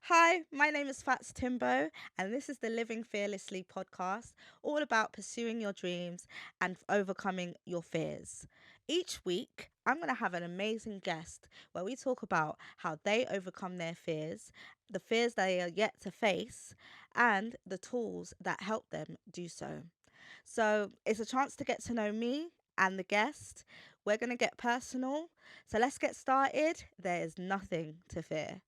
Hi, my name is Fats Timbo, and this is the Living Fearlessly podcast, all about pursuing your dreams and overcoming your fears. Each week, I'm going to have an amazing guest where we talk about how they overcome their fears, the fears they are yet to face, and the tools that help them do so. So, it's a chance to get to know me and the guest. We're going to get personal. So, let's get started. There is nothing to fear.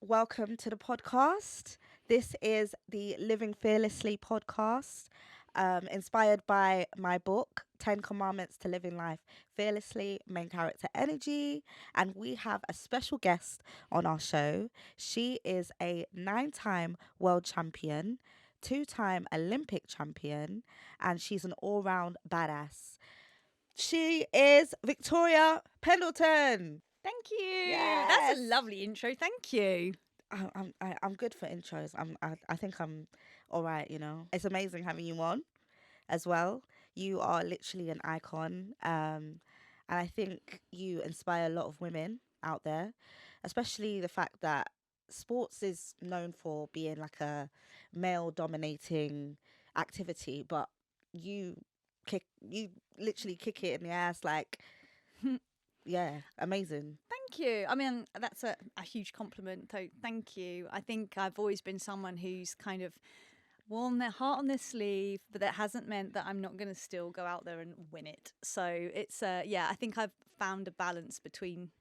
Welcome to the podcast. This is the Living Fearlessly podcast, inspired by my book, 10 Commandments to Living Life Fearlessly, Main Character Energy. And we have a special guest on our show. She is a 9-time world champion, 2-time Olympic champion, and she's an all round badass. She is Victoria Pendleton. Thank you. Yes. That's a lovely intro. Thank you. I'm good for intros. I think I'm all right. It's amazing having you on as well. You are literally an icon, and I think you inspire a lot of women out there, especially the fact that sports is known for being like a male dominating activity, but you you literally kick it in the ass like yeah, amazing. Thank you. I mean, that's a huge compliment. So thank you. I think I've always been someone who's kind of worn their heart on their sleeve, but that hasn't meant that I'm not going to still go out there and win it. So it's, yeah, I think I've found a balance between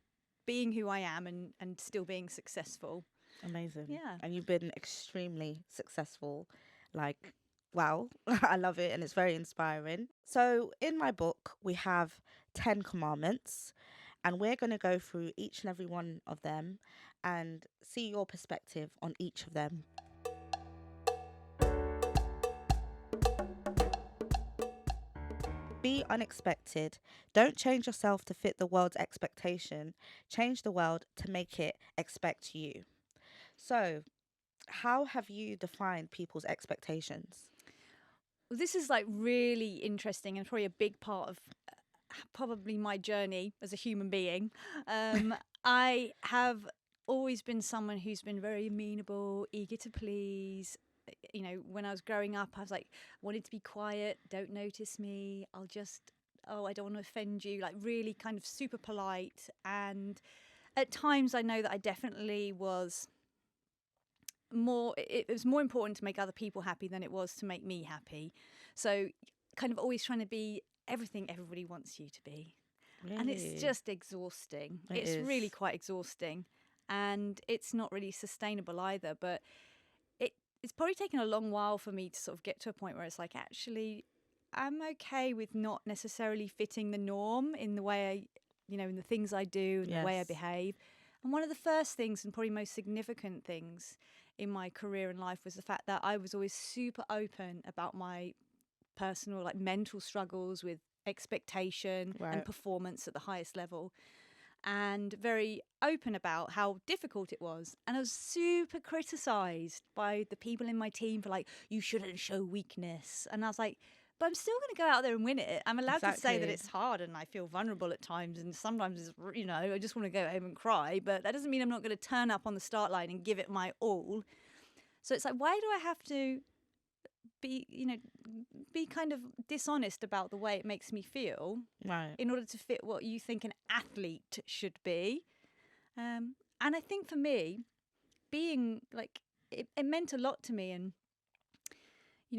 being who I am and still being successful. Amazing. Yeah. And you've been extremely successful. Like, wow, I love it. And it's very inspiring. So, in my book, we have 10 commandments, and we're going to go through each and every one of them and see your perspective on each of them. Be unexpected. Don't change yourself to fit the world's expectation. Change the world to make it expect you. So, how have you defined people's expectations? Well, this is like really interesting and probably a big part of probably my journey as a human being. I have always been someone who's been very amenable, eager to please. You know, when I was growing up, I was like, wanted to be quiet, don't notice me, I don't want to offend you, like really kind of super polite. And at times I know that I definitely was it was more important to make other people happy than it was to make me happy. So kind of always trying to be everything everybody wants you to be. Really? And it's just exhausting. It's really quite exhausting. And it's not really sustainable either. But it's probably taken a long while for me to sort of get to a point where it's like, actually, I'm okay with not necessarily fitting the norm in the way in the things I do and the way I behave. And one of the first things and probably most significant things in my career and life was the fact that I was always super open about my personal, like mental struggles with expectation and performance at the highest level, and very open about how difficult it was. And I was super criticised by the people in my team for like, you shouldn't show weakness. And I was like, but I'm still going to go out there and win it. I'm allowed to say that it's hard and I feel vulnerable at times. And sometimes, I just want to go home and cry. But that doesn't mean I'm not going to turn up on the start line and give it my all. So it's like, why do I have to be kind of dishonest about the way it makes me feel in order to fit what you think an athlete should be? And I think for me, being like, it meant a lot to me. And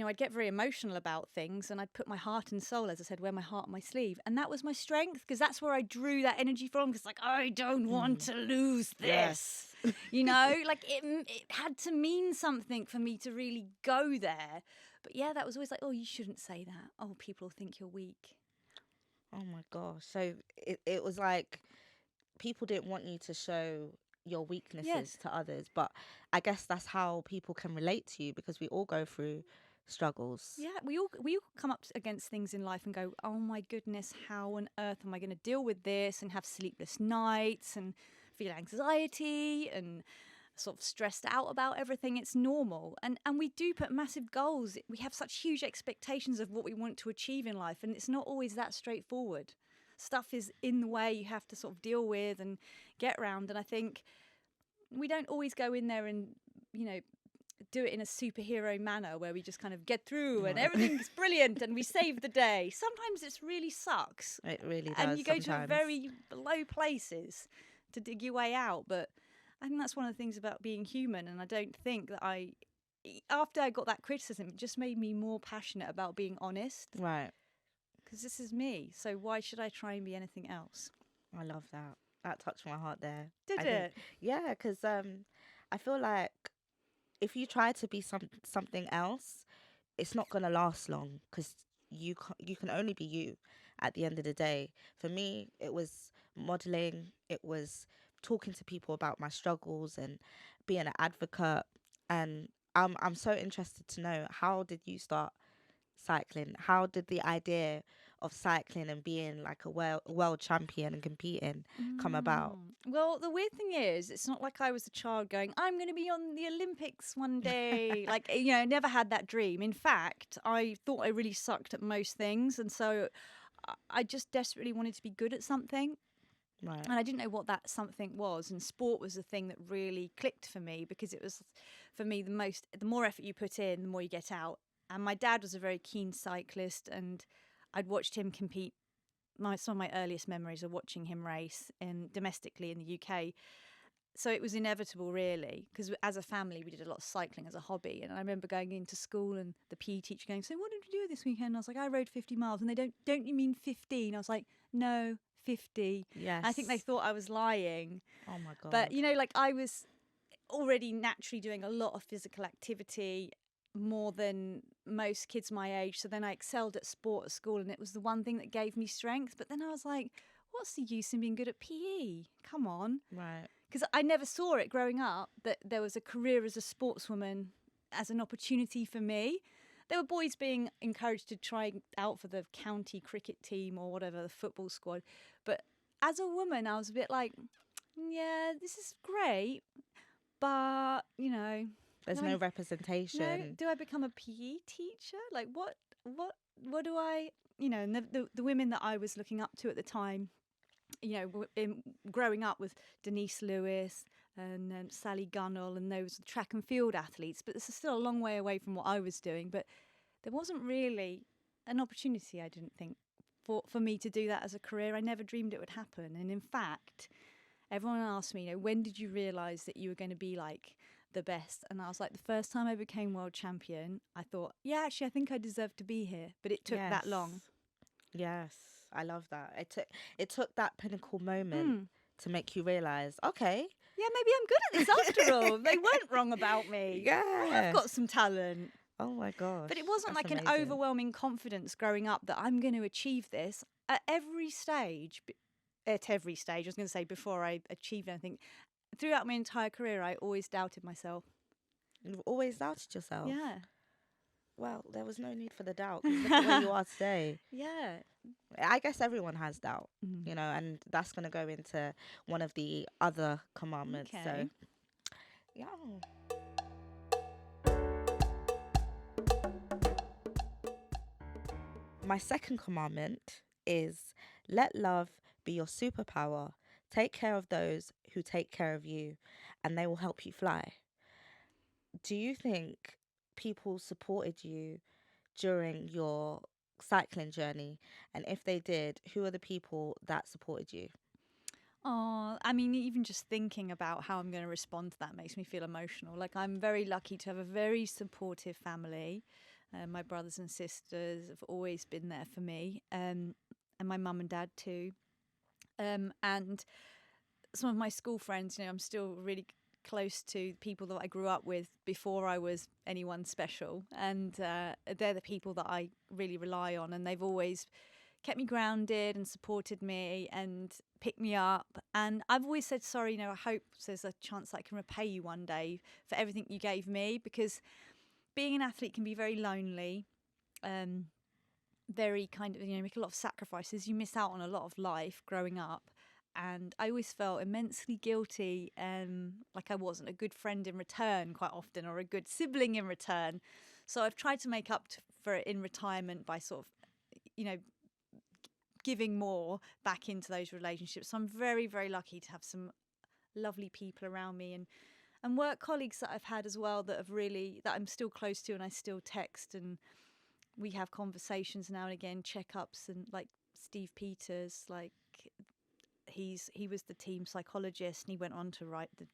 I'd get very emotional about things and I'd put my heart and soul, as I said, wear my heart on my sleeve. And that was my strength because that's where I drew that energy from. Because, like, I don't want to lose this. Yes. Like it had to mean something for me to really go there. But yeah, that was always like, oh, you shouldn't say that. Oh, people think you're weak. Oh my gosh. So it was like people didn't want you to show your weaknesses to others. But I guess that's how people can relate to you because we all go through struggles. Yeah, we all come up against things in life and go, oh my goodness, how on earth am I going to deal with this, and have sleepless nights and feel anxiety and sort of stressed out about everything. It's normal. And we do put massive goals. We have such huge expectations of what we want to achieve in life, and it's not always that straightforward. Stuff is in the way you have to sort of deal with and get around. And I think we don't always go in there and do it in a superhero manner where we just kind of get through and everything's brilliant and we save the day. Sometimes it really sucks. It really does. And you go to sometimes. very low places to dig your way out. But I think that's one of the things about being human. And I don't think that after I got that criticism, it just made me more passionate about being honest. Right. Because this is me. So why should I try and be anything else? I love that. That touched my heart there. Did it? Yeah, because I feel like if you try to be something else, it's not going to last long, because you can only be you at the end of the day. For me, it was modeling. It was talking to people about my struggles and being an advocate. And I'm so interested to know, how did you start cycling? How did the idea of cycling and being like a world champion and competing come about? Well, the weird thing is, it's not like I was a child going, I'm going to be on the Olympics one day. Like, I never had that dream. In fact, I thought I really sucked at most things. And so I just desperately wanted to be good at something. Right. And I didn't know what that something was. And sport was the thing that really clicked for me, because it was, for me, the more effort you put in, the more you get out. And my dad was a very keen cyclist, and I'd watched him compete. Some of my earliest memories are watching him race domestically in the UK. So it was inevitable, really, because as a family, we did a lot of cycling as a hobby. And I remember going into school and the PE teacher going, so what did you do this weekend? And I was like, I rode 50 miles. And they don't you mean 15? I was like, no, 50. Yes. I think they thought I was lying. Oh my God. But, I was already naturally doing a lot of physical activity, more than most kids my age. So then I excelled at sport at school, and it was the one thing that gave me strength. But then I was like, what's the use in being good at PE? Come on. Right. Because I never saw it growing up, that there was a career as a sportswoman as an opportunity for me. There were boys being encouraged to try out for the county cricket team or whatever, the football squad. But as a woman, I was a bit like, yeah, this is great, but, there's no representation. No, do I become a PE teacher? Like, what do I, and the women that I was looking up to at the time, growing up with Denise Lewis and Sally Gunnell and those track and field athletes, but this is still a long way away from what I was doing. But there wasn't really an opportunity, I didn't think, for me to do that as a career. I never dreamed it would happen. And in fact, everyone asked me, when did you realise that you were going to be like the best? And I was like, the first time I became world champion, I thought, yeah, actually, I think I deserve to be here. But it took that long. Yes, I love that. It took that pinnacle moment to make you realise, okay, yeah, maybe I'm good at this after all. They weren't wrong about me. Yeah, I've got some talent. Oh my gosh. But it wasn't that's like amazing. An overwhelming confidence growing up that I'm going to achieve this at every stage. I was going to say, before I achieved anything. Throughout my entire career, I always doubted myself. You've always doubted yourself? Yeah. Well, there was no need for the doubt. 'Cause look at where you are today. Yeah. I guess everyone has doubt, and that's going to go into one of the other commandments. Okay. So, yeah. My second commandment is, let love be your superpower. Take care of those who take care of you, and they will help you fly. Do you think people supported you during your cycling journey? And if they did, who are the people that supported you? Oh, I mean, even just thinking about how I'm going to respond to that makes me feel emotional. Like, I'm very lucky to have a very supportive family. My brothers and sisters have always been there for me, and my mum and dad too. And some of my school friends, I'm still really close to people that I grew up with before I was anyone special, and they're the people that I really rely on, and they've always kept me grounded and supported me and picked me up. And I've always said, sorry, I hope there's a chance I can repay you one day for everything you gave me, because being an athlete can be very lonely, very kind of, make a lot of sacrifices. You miss out on a lot of life growing up. And I always felt immensely guilty, like I wasn't a good friend in return quite often, or a good sibling in return. So I've tried to make up for it in retirement by sort of, giving more back into those relationships. So I'm very, very lucky to have some lovely people around me. and work colleagues that I've had as well that I'm still close to, and I still text, and we have conversations now and again, checkups, and like Steve Peters, like he was the team psychologist, and he went on to write the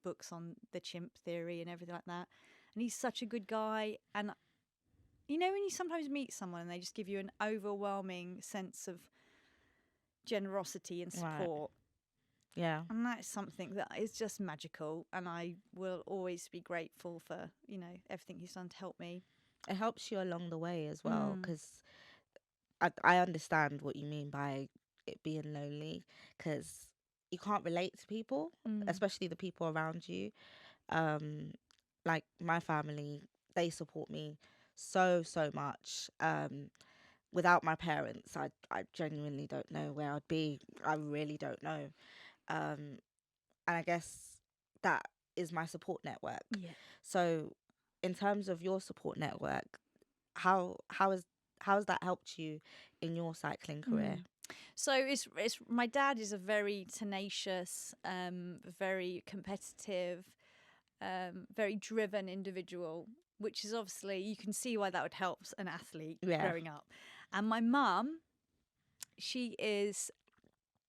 books on the chimp theory and everything like that. And he's such a good guy. And you know, when you sometimes meet someone and they just give you an overwhelming sense of generosity and support. Right. Yeah. And that is something that is just magical. And I will always be grateful for, you know, everything he's done to help me. It helps you along the way as well, because I understand what you mean by it being lonely, because you can't relate to people, especially the people around you. Like my family, they support me so much. Without my parents, I genuinely don't know where I'd be. I really don't know. And I guess that is my support network. Yeah. So in terms of your support network, how has that helped you in your cycling career? So it's my dad is a very tenacious, very competitive, very driven individual, which is obviously, you can see why that would help an athlete growing up. And my mum, she is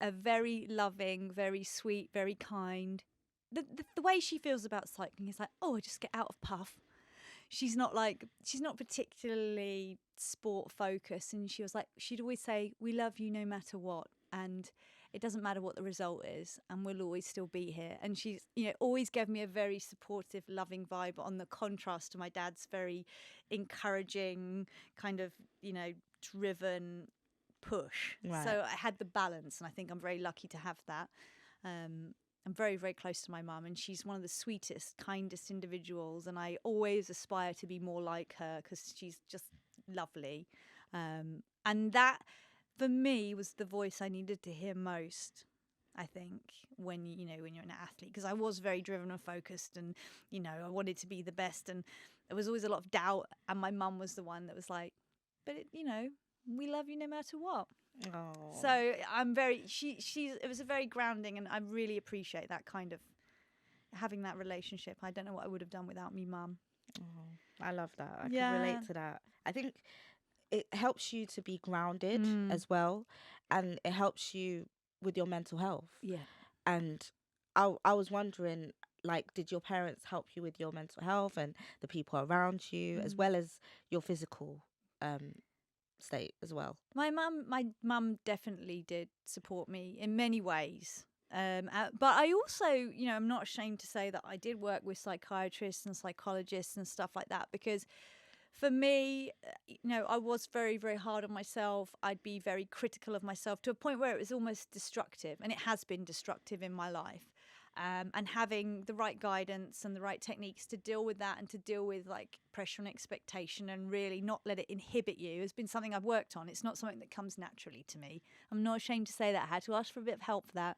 a very loving, very sweet, very kind. The way she feels about cycling is like, oh, I just get out of puff. She's not particularly sport focused, and she'd always say, we love you no matter what, and it doesn't matter what the result is, and we'll always still be here. And she's, you know, always gave me a very supportive, loving vibe, on the contrast to my dad's very encouraging, kind of, you know, driven push. Right. So I had the balance, and I think I'm very lucky to have that. I'm very, very close to my mum, and she's one of the sweetest, kindest individuals, and I always aspire to be more like her, because she's just lovely. And that, for me, was the voice I needed to hear most, I think, when you're an athlete, because I was very driven and focused, and, you know, I wanted to be the best, and there was always a lot of doubt, and my mum was the one that was like, but, we love you no matter what. Oh. So I'm very, it was a very grounding, and I really appreciate that kind of, having that relationship. I don't know what I would have done without me mum. Oh, I love that. I can relate to that. I think it helps you to be grounded as well, and it helps you with your mental health. Yeah. And I was wondering, like, did your parents help you with your mental health and the people around you, as well as your physical state as well? My mum definitely did support me in many ways. But I also, I'm not ashamed to say that I did work with psychiatrists and psychologists and stuff like that, because for me, I was very, very hard on myself. I'd be very critical of myself to a point where it was almost destructive, and it has been destructive in my life. And having the right guidance and the right techniques to deal with that, and to deal with like pressure and expectation, and really not let it inhibit you, has been something I've worked on. It's not something that comes naturally to me. I'm not ashamed to say that. I had to ask for a bit of help for that.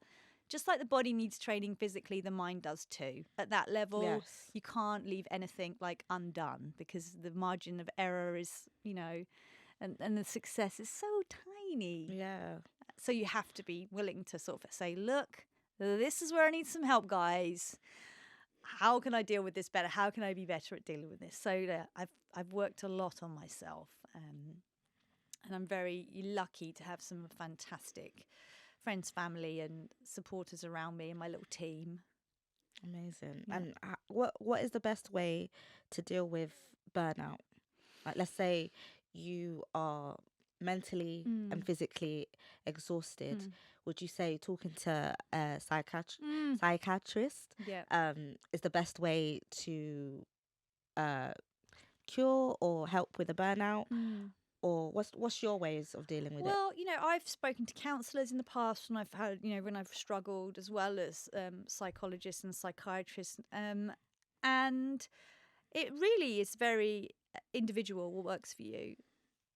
Just like the body needs training physically, the mind does too. At that level, you can't leave anything like undone, because the margin of error is, and the success is so tiny. Yeah. So you have to be willing to sort of say, look, this is where I need some help, guys. How can I deal with this better? How can I be better at dealing with this? So I've worked a lot on myself, and I'm very lucky to have some fantastic friends, family, and supporters around me, and my little team. Amazing. Yeah. And what is the best way to deal with burnout? Like, let's say you are mentally and physically exhausted. Would you say talking to a psychiatrist is the best way to cure or help with a burnout? Or what's your ways of dealing with it? Well, I've spoken to counsellors in the past, and I've had, when I've struggled, as well as psychologists and psychiatrists. And it really is very individual what works for you.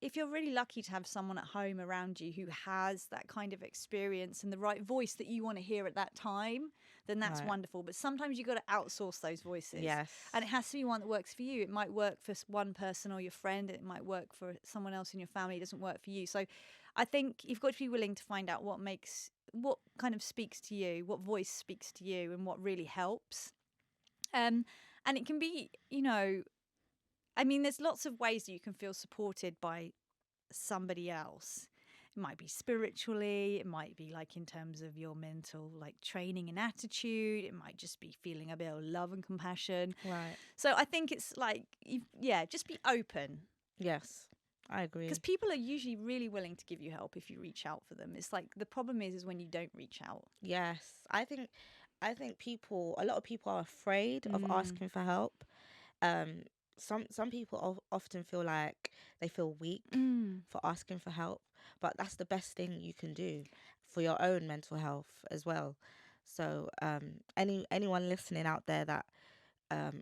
If you're really lucky to have someone at home around you who has that kind of experience and the right voice that you want to hear at that time, then that's wonderful. But sometimes you've got to outsource those voices. Yes. And it has to be one that works for you. It might work for one person or your friend. It might work for someone else in your family. It doesn't work for you. So I think you've got to be willing to find out what kind of speaks to you, what voice speaks to you, and what really helps. And it can be, I mean, there's lots of ways that you can feel supported by somebody else. It might be spiritually, it might be like in terms of your mental like training and attitude, it might just be feeling a bit of love and compassion. Right. So I think it's like, just be open. Yes, I agree. Because people are usually really willing to give you help if you reach out for them. It's like the problem is when you don't reach out. Yes, I think a lot of people are afraid of asking for help. Some people often feel like they feel weak for asking for help, but that's the best thing you can do for your own mental health as well. So anyone listening out there that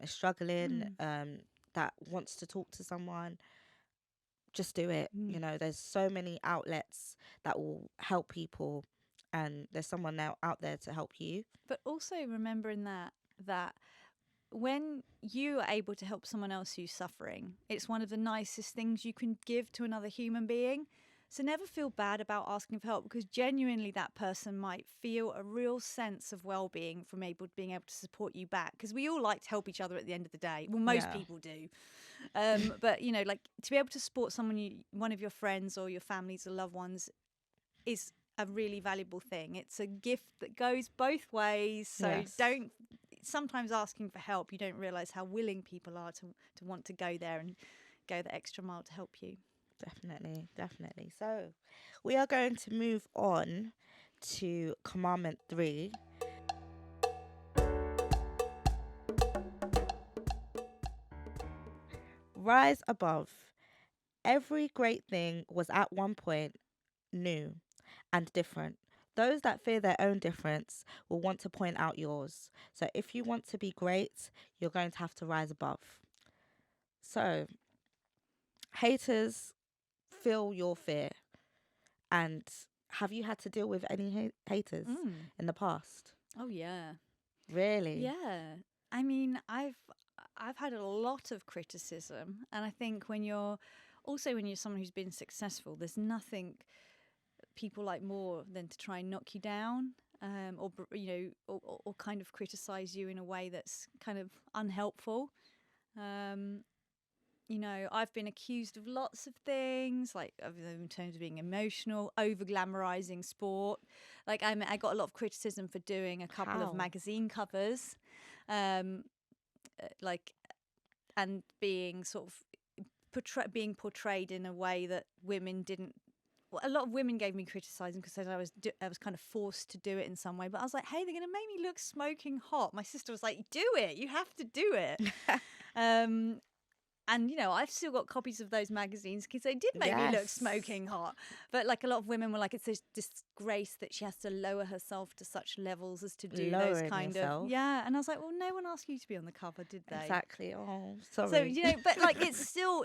is struggling, that wants to talk to someone, just do it. There's so many outlets that will help people, and there's someone now out there to help you. But also remembering that when you are able to help someone else who's suffering, it's one of the nicest things you can give to another human being. So never feel bad about asking for help, because genuinely that person might feel a real sense of well-being from being able to support you back. Because we all like to help each other at the end of the day. Well, most people do. But, like to be able to support someone, one of your friends or your families or loved ones, is a really valuable thing. It's a gift that goes both ways. So sometimes asking for help, you don't realise how willing people are to want to go there and go the extra mile to help you. Definitely. So we are going to move on to Commandment 3. Rise above. Every great thing was at one point new and different. Those that fear their own difference will want to point out yours. So if you want to be great, you're going to have to rise above. So haters feel your fear. And have you had to deal with any haters in the past? Oh yeah. Really? Yeah. I mean, I've had a lot of criticism, and I think when you're someone who's been successful, there's nothing people like more than to try and knock you down, or kind of criticize you in a way that's kind of unhelpful. I've been accused of lots of things, like in terms of being emotional, over glamorizing sport. Like I got a lot of criticism for doing a couple of magazine covers, and being sort of being portrayed in a way that women didn't. Well, a lot of women gave me criticism because I was kind of forced to do it in some way. But I was like, hey, they're going to make me look smoking hot. My sister was like, do it. You have to do it. And, I've still got copies of those magazines because they did make me look smoking hot. But like a lot of women were like, it's a disgrace that she has to lower herself to such levels as to do those kind of. Yeah. And I was like, well, no one asked you to be on the cover, did they? Exactly. Oh, sorry. So, but like it's still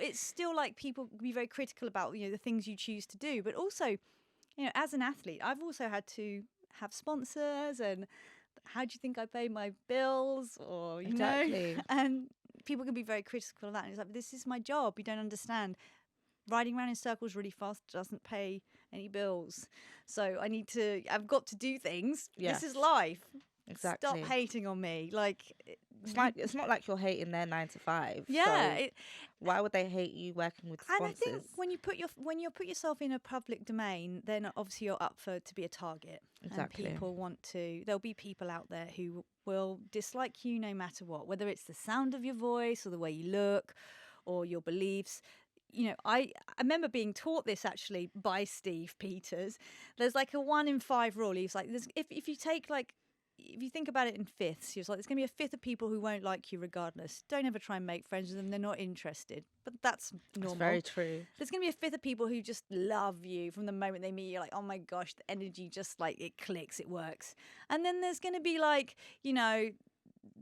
like people can be very critical about, the things you choose to do. But also, as an athlete, I've also had to have sponsors, and how do you think I pay my bills, or, exactly. And people can be very critical of that. And it's like, this is my job. You don't understand. Riding around in circles really fast doesn't pay any bills. So I've got to do things. Yes. This is life. Exactly. Stop hating on me. Like, it's not like you're hating their 9 to 5. Yeah. So why would they hate you working with sponsors? And I think when you put yourself in a public domain, then obviously you're up for to be a target. Exactly. And people there'll be people out there who will dislike you no matter what, whether it's the sound of your voice or the way you look or your beliefs. I remember being taught this actually by Steve Peters. There's like a 1 in 5 rule. He's like, if you think about it in fifths, he was like, there's going to be a fifth of people who won't like you regardless. Don't ever try and make friends with them. They're not interested. But that's normal. That's very true. There's going to be a fifth of people who just love you from the moment they meet you. You're like, oh my gosh, the energy just like it clicks, it works. And then there's going to be like,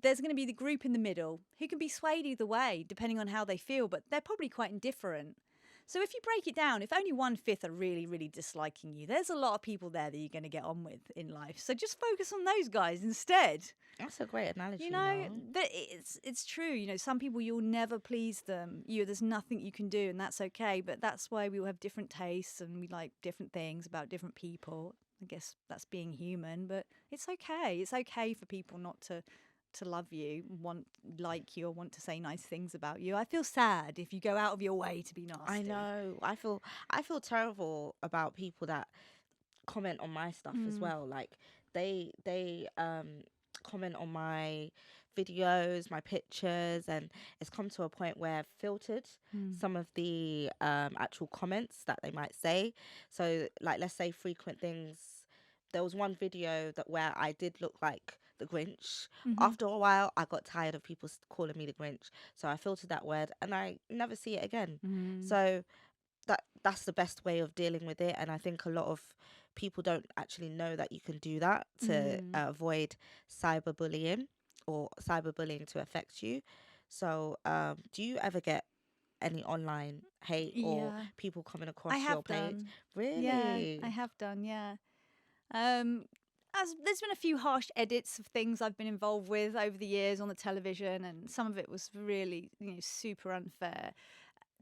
there's going to be the group in the middle who can be swayed either way, depending on how they feel, but they're probably quite indifferent. So if you break it down, if only 1/5 are really, really disliking you, there's a lot of people there that you're going to get on with in life. So just focus on those guys instead. That's a great analogy. It's true. Some people, you'll never please them. There's nothing you can do, and that's okay. But that's why we all have different tastes and we like different things about different people. I guess that's being human, but it's okay. It's okay for people not to to love you, like you, or want to say nice things about you. I feel sad if you go out of your way to be nasty. I know. I feel terrible about people that comment on my stuff as well. Like they comment on my videos, my pictures, and it's come to a point where I've filtered some of the actual comments that they might say. So like, let's say frequent things. There was one video that where I did look like the Grinch. After a while, I got tired of people calling me the Grinch, so I filtered that word and I never see it again. So that's the best way of dealing with it, and I think a lot of people don't actually know that you can do that to avoid cyberbullying or cyberbullying to affect you. So do you ever get any online hate or Yeah, people coming I across your have page? done. Yeah, Really? I have done. Yeah. As there's been a few harsh edits of things I've been involved with over the years on the television, and some of it was really, super unfair,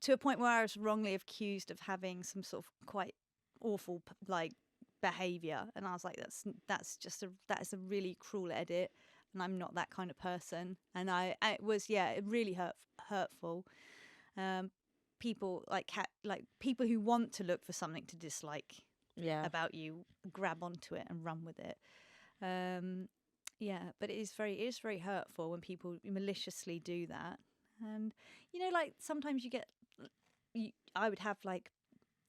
to a point where I was wrongly accused of having some sort of quite awful like behavior, and I was like, that is a really cruel edit, and I'm not that kind of person, and it was really hurtful. Um, People like people who want to look for something to dislike Yeah. about you grab onto it and run with it. But it is very hurtful when people maliciously do that. And like sometimes I would have like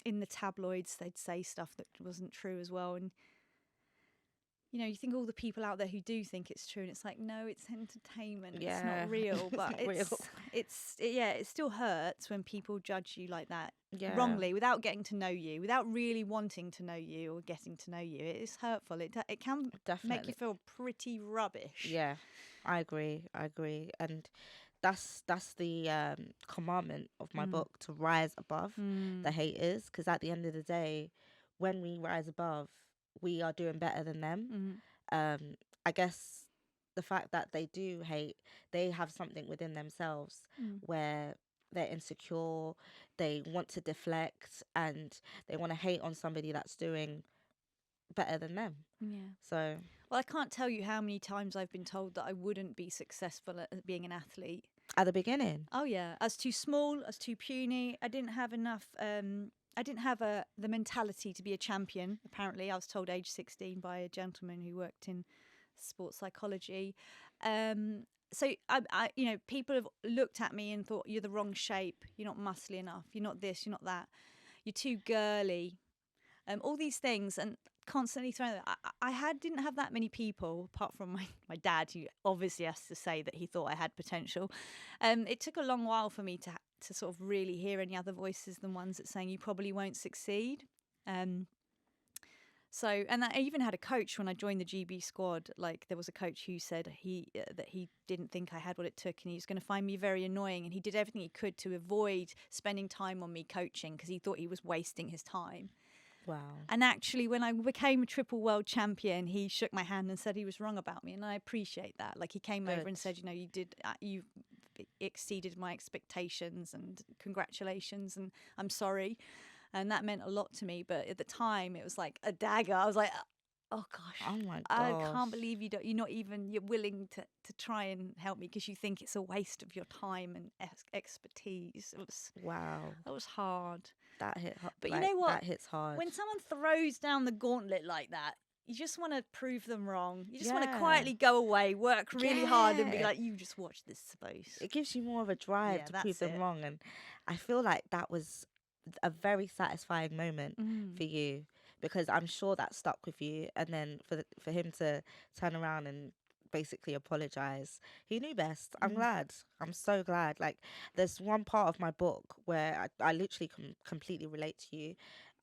in the tabloids they'd say stuff that wasn't true as well, and you think all the people out there who do think it's true, and it's like, no, it's entertainment, it's Yeah. not real. But Not real. it still hurts when people judge you like that Yeah. wrongly, without getting to know you, without really wanting to know you or getting to know you. It is hurtful. It can make you Definitely. feel pretty rubbish. Yeah. I agree. And that's the commandment of my book, to rise above the haters, because at the end of the day, when we rise above, we are doing better than them. I guess the fact that they do hate, they have something within themselves where they're insecure, they want to deflect, and they want to hate on somebody that's doing better than them. Yeah. So Well, I can't tell you how many times I've been told that I wouldn't be successful at being an athlete. at the beginning, Oh yeah, I was too small, I was too puny. I didn't have enough. I didn't have the mentality to be a champion. Apparently, I was told age 16 by a gentleman who worked in sports psychology. So people have looked at me and thought, you're the wrong shape. You're not muscly enough. You're not this. You're not that. You're too girly. All these things, and constantly throwing that. Didn't have that many people, apart from my dad, who obviously has to say that he thought I had potential. It took a long while for me to sort of really hear any other voices than ones that saying you probably won't succeed. And I even had a coach when I joined the GB squad. Like, there was a coach who said that he didn't think I had what it took, and he was going to find me very annoying, and he did everything he could to avoid spending time on me coaching because he thought he was wasting his time. wow, And actually, when I became a triple world champion, he shook my hand and said he was wrong about me, and I appreciate that. Like, he came over and said, you exceeded my expectations, and congratulations, and I'm sorry. And that meant a lot to me. But at the time, it was like a dagger. I was like, oh gosh, oh my I gosh, can't believe you're willing to try and help me because you think it's a waste of your time and expertise. wow, That was hard. that hit. But Like, you know what? that hits hard. When someone throws down the gauntlet like that, you just want to prove them wrong. You just want to Yeah. quietly go away, work really hard, and be Yeah. like, you just watch this space. It gives you more of a drive Yeah, to that's prove them it. wrong, and I feel like that was a very satisfying moment for you, because I'm sure that stuck with you. And then for him to turn around and basically apologize, he knew best. I'm glad. I'm so glad. Like, there's one part of my book where I literally completely relate to you.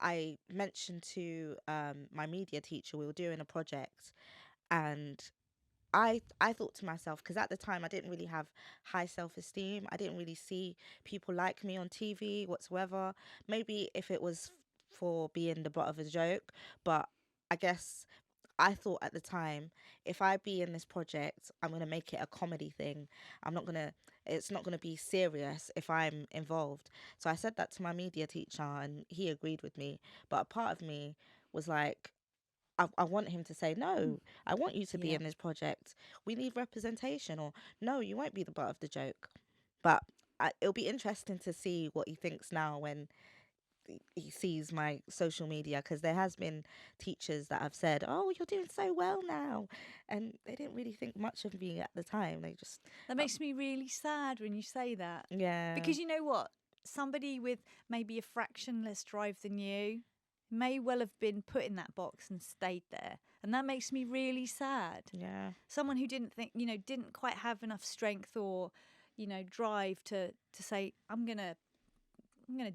I mentioned to my media teacher, we were doing a project, and I thought to myself, because at the time I didn't really have high self-esteem. I didn't really see people like me on TV whatsoever. Maybe if it was for being the butt of a joke, but I guess I thought at the time, if I be in this project, I'm going to make it a comedy thing. It's not going to be serious if I'm involved. So I said that to my media teacher, and he agreed with me. But a part of me was like, I want him to say, no, I want you to be Yeah. in this project. We need representation. Or, no, you won't be the butt of the joke. But it'll be interesting to see what he thinks now when he sees my social media, because there has been teachers that have said, oh, you're doing so well now, and they didn't really think much of me at the time. They just That makes me really sad when you say that. yeah, Because you know what? Somebody with maybe a fraction less drive than you may well have been put in that box and stayed there. And that makes me really sad. yeah, Someone who didn't think, didn't quite have enough strength or, drive to say, I'm going to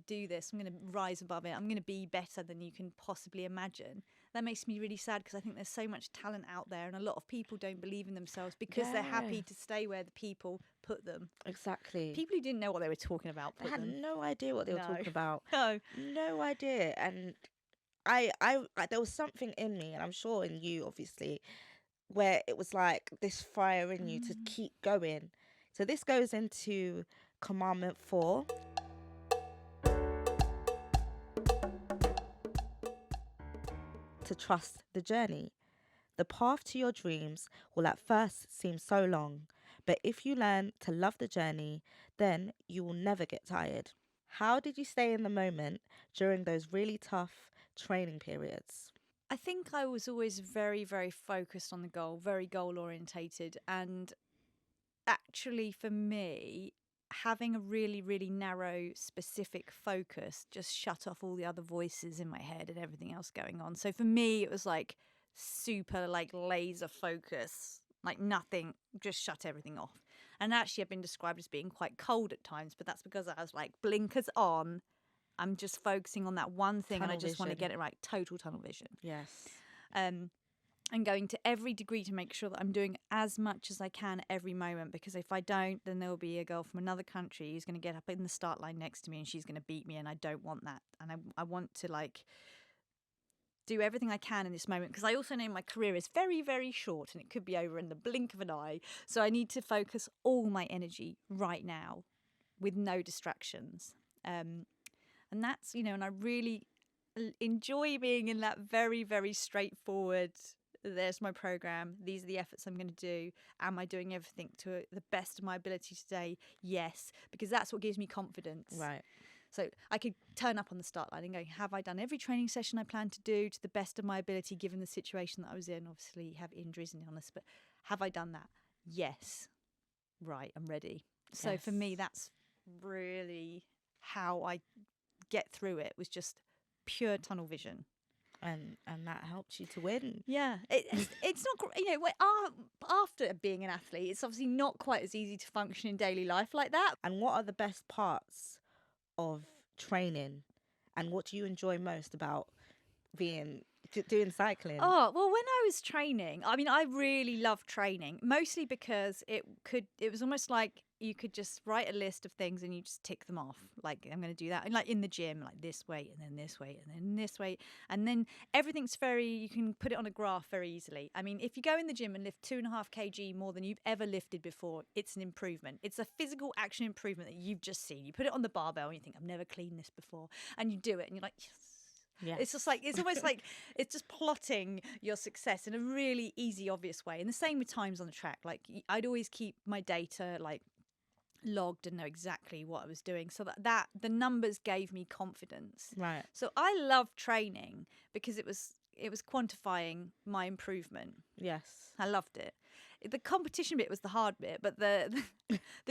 do this. I'm going to rise above it. I'm going to be better than you can possibly imagine. That makes me really sad, because I think there's so much talent out there, and a lot of people don't believe in themselves because they're happy to stay where the people put them. exactly. People who didn't know what they were talking about They had no idea what they were talking about. No. No idea. And I there was something in me, and I'm sure in you, obviously, where it was like this fire in you to keep going. So this goes into Commandment 4. To trust the journey. The path to your dreams will at first seem so long, but if you learn to love the journey, then you will never get tired. How did you stay in the moment during those really tough training periods? I think I was always very, very focused on the goal, very goal orientated. And actually, for me, having a really, really narrow, specific focus just shut off all the other voices in my head and everything else going on. So for me, it was like super, like laser focus, like nothing, just shut everything off. And actually, I've been described as being quite cold at times, but that's because I was like blinkers on. I'm just focusing on that one thing, and I just want to get it right. Total tunnel vision. Yes. And going to every degree to make sure that I'm doing as much as I can every moment, because if I don't, then there will be a girl from another country who's going to get up in the start line next to me and she's going to beat me, and I don't want that. And I want to like do everything I can in this moment, because I also know my career is very, very short and it could be over in the blink of an eye. So I need to focus all my energy right now with no distractions. And that's, and I really enjoy being in that very, very straightforward, there's my program, these are the efforts I'm going to do, am I doing everything to the best of my ability today? Yes, because that's what gives me confidence. Right. So I could turn up on the start line and go, have I done every training session I planned to do to the best of my ability given the situation that I was in? Obviously you have injuries and illness, but have I done that? Yes. Right, I'm ready. So for me, that's really how I get through it, was just pure tunnel vision. And that helps you to win. Yeah, it's not, after being an athlete, it's obviously not quite as easy to function in daily life like that. And what are the best parts of training, and what do you enjoy most about doing cycling? Oh, well, when I was training, I mean, I really loved training, mostly because it was almost like you could just write a list of things and you just tick them off. Like, I'm going to do that. And like in the gym, like this weight and then this weight and then this weight. And then everything's you can put it on a graph very easily. I mean, if you go in the gym and lift 2.5 kg more than you've ever lifted before, it's an improvement. It's a physical action improvement that you've just seen. You put it on the barbell and you think, I've never cleaned this before. And you do it and you're like, yes. Yeah. It's just like, it's almost like it's just plotting your success in a really easy, obvious way. And the same with times on the track. Like, I'd always keep my data like logged and know exactly what I was doing, so that the numbers gave me confidence. Right. So I loved training because it was quantifying my improvement. Yes. I loved it. The competition bit was the hard bit, but the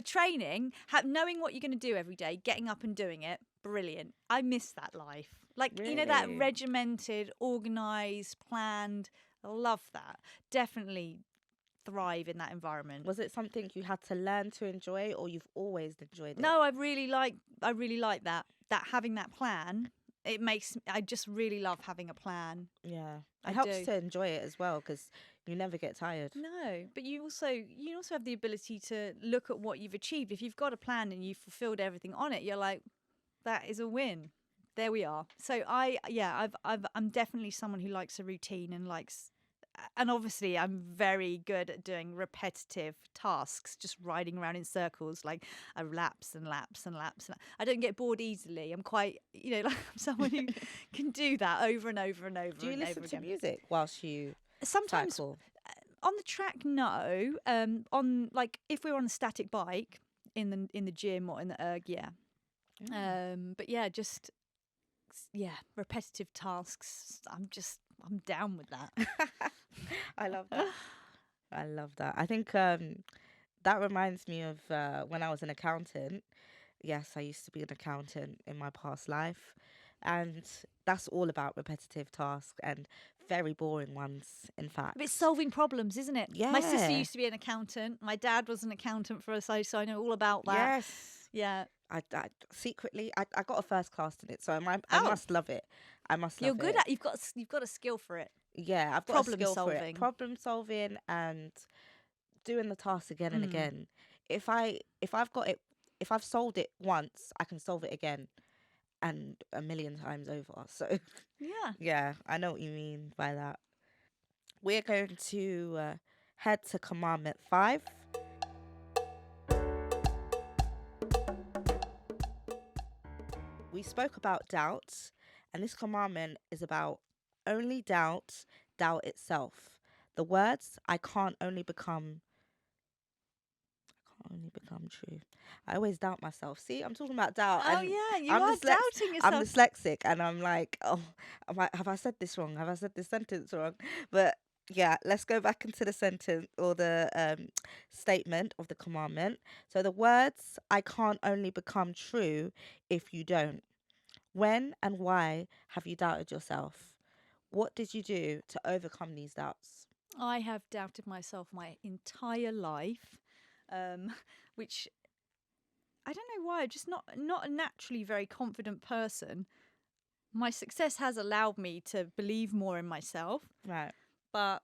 training, knowing what you're going to do every day, getting up and doing it, brilliant. I miss that life. Like, Really? That regimented, organised, planned. I love that. Definitely thrive in that environment. Was it something you had to learn to enjoy, or you've always enjoyed it? No, I really like that having that plan. I just really love having a plan. Yeah. It helps to enjoy it as well, because you never get tired. No, but you also have the ability to look at what you've achieved. If you've got a plan and you've fulfilled everything on it, you're like, that is a win. There we are. So I'm definitely someone who likes a routine and likes and obviously I'm very good at doing repetitive tasks, just riding around in circles, like laps and laps and laps. I don't get bored easily. I'm quite, like I'm someone who can do that over and over and over Do you and listen over to again. music whilst you Sometimes cycle? on the track, no. On like if we're on a static bike in the gym or in the erg, yeah. But yeah, just repetitive tasks. I'm down with that. I love that. I love that. I think that reminds me of when I was an accountant. Yes, I used to be an accountant in my past life. And that's all about repetitive tasks and very boring ones, in fact. But it's solving problems, isn't it? Yeah. My sister used to be an accountant. My dad was an accountant for us, so I know all about that. Yes. Yeah. I secretly I got a first class in it, so I must love it. I must love You're good it. at you've got a skill for it. Yeah, I've got Problem a skill for solving. it. Problem solving and doing the task again and again. If I've got it, if I've solved it once, I can solve it again and a million times over. So Yeah. yeah, I know what you mean by that. We're going to head to Commandment 5. We spoke about doubt, and this commandment is about only doubt itself. The words I can't only become true. I always doubt myself. See, I'm talking about doubt. Oh And yeah, you I'm are doubting I'm yourself. dyslexic, and I'm like, oh, have I said this wrong? Have I said this sentence wrong? But yeah, let's go back into the sentence or the statement of the commandment. So the words I can't only become true if you don't. When and why have you doubted yourself? What did you do to overcome these doubts? I have doubted myself my entire life, which I don't know why. I'm just not a naturally very confident person. My success has allowed me to believe more in myself, Right. but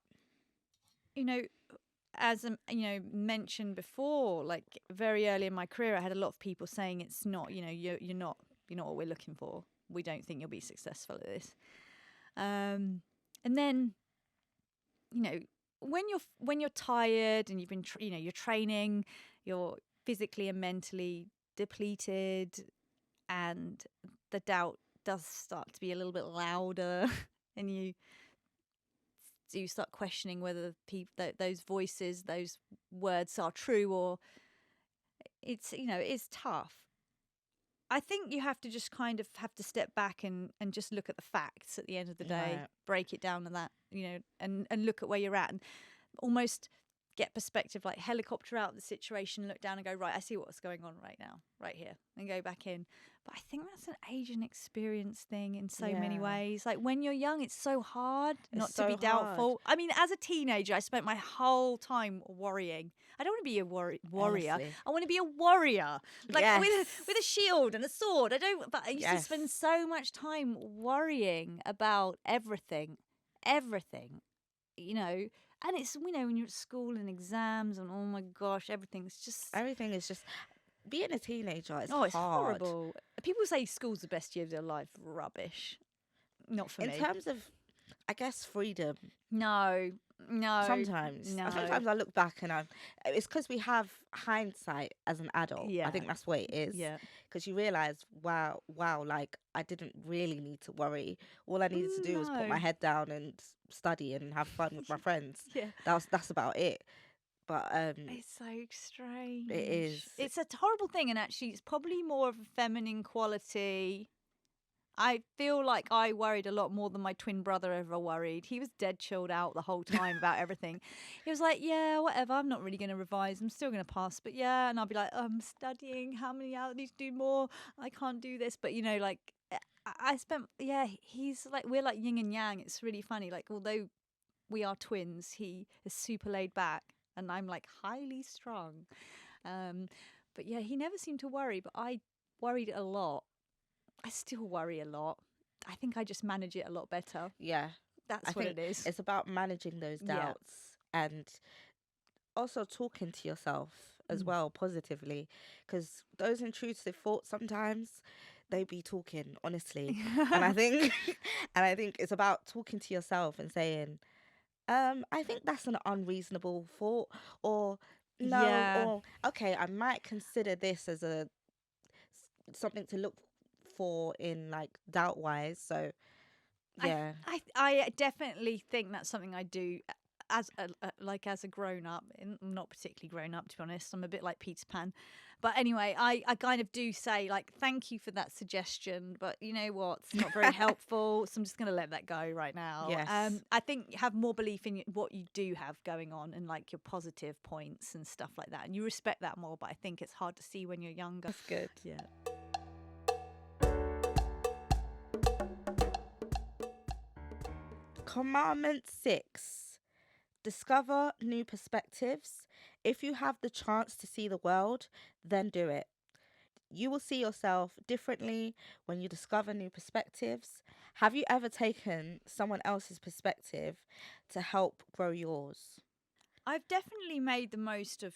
as mentioned before, like very early in my career, I had a lot of people saying it's not, you're not what we're looking for. We don't think you'll be successful at this. And then, when you're tired and you've been, you're training, you're physically and mentally depleted, and the doubt does start to be a little bit louder, and you start questioning whether those voices, those words are true, or it's tough. I think you have to just kind of have to step back and just look at the facts at the end of the day, Right. break it down to that, and look at where you're at and almost get perspective, like helicopter out of the situation, look down and go, right, I see what's going on right now, right here, and go back in. But I think that's an age and experience thing in so many ways. Like when you're young, it's so hard not to be doubtful. I mean, as a teenager, I spent my whole time worrying. I don't want to be a warrior. Honestly. I want to be a warrior, like Yes. with a shield and a sword. But I used to spend so much time worrying about everything, And it's, when you're at school and exams and oh my gosh, everything is just being a teenager. It's it's hard. horrible. People say school's the best year of their life. Rubbish. Not for me. In terms of, I guess, freedom. No. Sometimes I look back and it's because we have hindsight as an adult. Yeah. I think that's what it is. Yeah. Because you realise, wow, like I didn't really need to worry. All I needed to do was put my head down and study and have fun with my friends. Yeah. That's about it. But it's so strange. It is. It's a horrible thing, and actually it's probably more of a feminine quality. I feel like I worried a lot more than my twin brother ever worried. He was dead chilled out the whole time about everything. He was like, yeah, whatever, I'm not really going to revise. I'm still going to pass. But yeah, and I'll be like, I'm studying. How many hours? I need to do more. I can't do this. But, I spent, he's like, we're like yin and yang. It's really funny. Like, although we are twins, he is super laid back and I'm like highly strung. But yeah, he never seemed to worry, but I worried a lot. I still worry a lot. I think I just manage it a lot better. Yeah. That's what it is. It's about managing those doubts and also talking to yourself as well positively, because those intrusive thoughts sometimes they be talking, honestly. and I think it's about talking to yourself and saying, I think that's an unreasonable thought, or no, Yeah. or okay, I might consider this as a something to look for in like doubt wise. So yeah, I definitely think that's something I do as like as a grown up. I'm not particularly grown up, to be honest. I'm a bit like Peter Pan. But anyway, I kind of do say, like, thank you for that suggestion, but you know what, it's not very helpful, so I'm just going to let that go right now. yes, I think have more belief in what you do have going on and like your positive points and stuff like that, and you respect that more. But I think it's hard to see when you're younger. that's good. Yeah. Commandment 6: discover new perspectives. If you have the chance to see the world, then do it. You will see yourself differently when you discover new perspectives. Have you ever taken someone else's perspective to help grow yours? I've definitely made the most of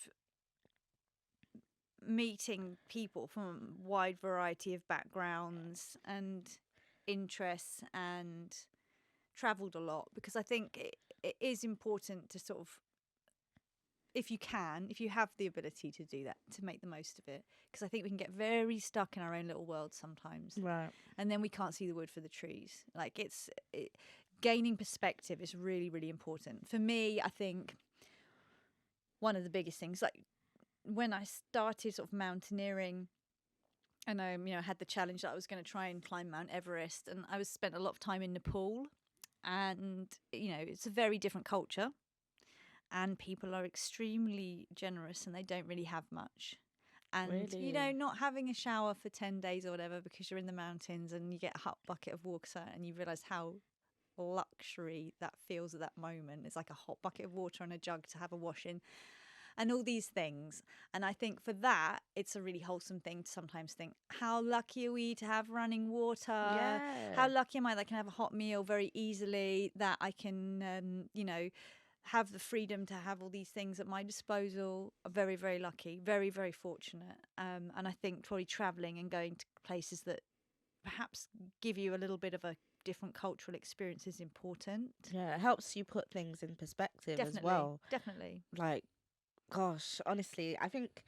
meeting people from a wide variety of backgrounds and interests, and traveled a lot, because I think it is important to sort of, if you can, if you have the ability to do that, to make the most of it, because I think we can get very stuck in our own little world sometimes, Right. and then we can't see the wood for the trees. Like gaining perspective is really, really important for me. I think one of the biggest things, like when I started sort of mountaineering, and I, had the challenge that I was going to try and climb Mount Everest, and I was spent a lot of time in Nepal, and it's a very different culture, and people are extremely generous, and they don't really have much. And Really? not having a shower for 10 days or whatever because you're in the mountains and you get a hot bucket of water, and you realize how luxury that feels at that moment. It's like a hot bucket of water and a jug to have a wash in, and all these things. And I think for that, it's a really wholesome thing to sometimes think, how lucky are we to have running water? Yeah. How lucky am I that I can have a hot meal very easily, that I can, have the freedom to have all these things at my disposal? Very, very lucky, very, very fortunate. And I think probably traveling and going to places that perhaps give you a little bit of a different cultural experience is important. Yeah, it helps you put things in perspective as Definitely, well. definitely. Like, gosh, honestly, I think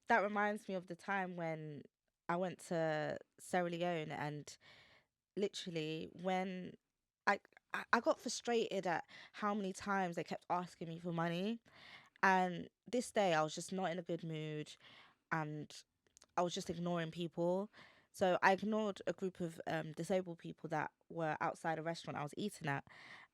that reminds me of the time when I went to Sierra Leone, and literally when I I got frustrated at how many times they kept asking me for money. And this day I was just not in a good mood, and I was just ignoring people. So I ignored a group of disabled people that were outside a restaurant I was eating at,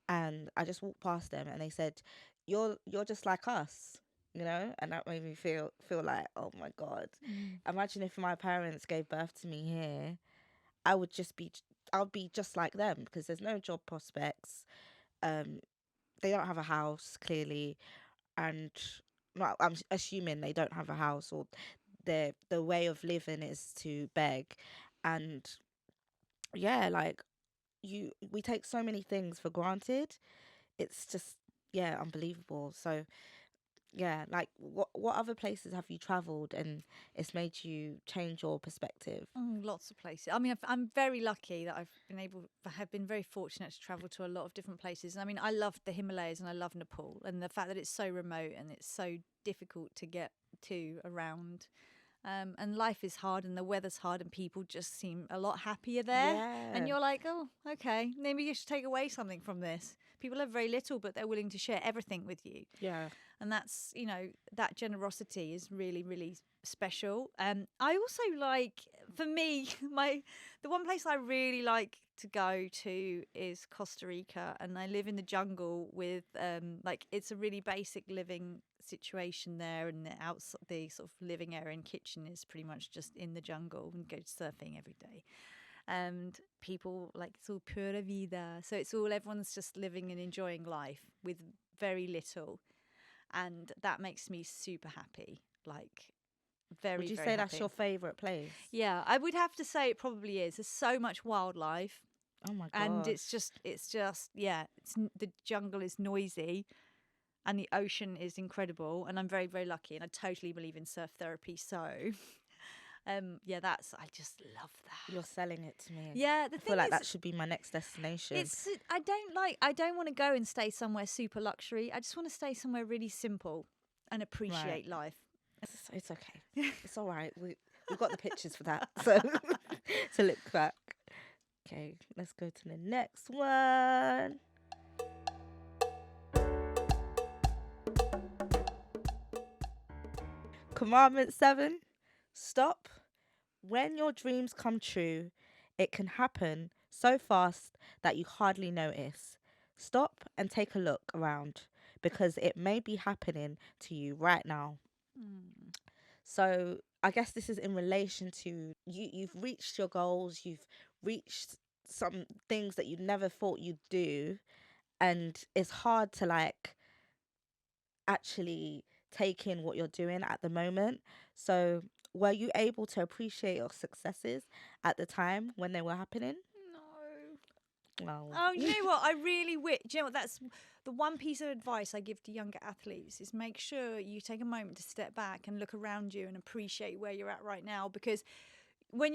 and I just walked past them, and they said, "You're just like us." And that made me feel like, oh my God, Mm. imagine if my parents gave birth to me here. I would just be, I would be just like them, because there's no job prospects. Um, they don't have a house clearly, and well, I'm assuming they don't have a house, or the way of living is to beg. And yeah, like, we take so many things for granted. It's just, yeah, unbelievable. So yeah, like, what other places have you traveled and it's made you change your perspective? Lots of places. I mean, I'm very lucky that have been very fortunate to travel to a lot of different places. I mean, I love the Himalayas and I love Nepal, and the fact that it's so remote and it's so difficult to get to around. And life is hard and the weather's hard and people just seem a lot happier there. And Yeah. you're like, oh, okay, maybe you should take away something from this. People have very little, but they're willing to share everything with you. Yeah. And that's, that generosity is really, really special. I also like, for me, the one place I really like to go to is Costa Rica, and I live in the jungle with it's a really basic living situation there, and the sort of living area and kitchen is pretty much just in the jungle, and go surfing every day. And people, like, it's all pura vida, so everyone's just living and enjoying life with very little, and that makes me super happy. Like, very, Would you very say that's happy. your favorite place? Yeah, I would have to say it probably is. There's so much wildlife, Oh my and gosh. the jungle is noisy, and the ocean is incredible, and I'm very, very lucky, and I totally believe in surf therapy. So I just love that. You're selling it to me. Yeah, the I thing feel like is, that should be my next destination. I don't want to go and stay somewhere super luxury. I just want to stay somewhere really simple and appreciate life. It's okay. It's all right. We've got the pictures for that. So to look back. Okay, let's go to the next one. Commandment 7. Stop. When your dreams come true, it can happen so fast that you hardly notice. Stop and take a look around because it may be happening to you right now. Mm. So I guess this is in relation to you've reached your goals, you've reached some things that you never thought you'd do, and it's hard to like actually take in what you're doing at the moment. So were you able to appreciate your successes at the time when they were happening? No. Well, Oh, you know what? I really wish. Do you know what? That's the one piece of advice I give to younger athletes is make sure you take a moment to step back and look around you and appreciate where you're at right now. Because when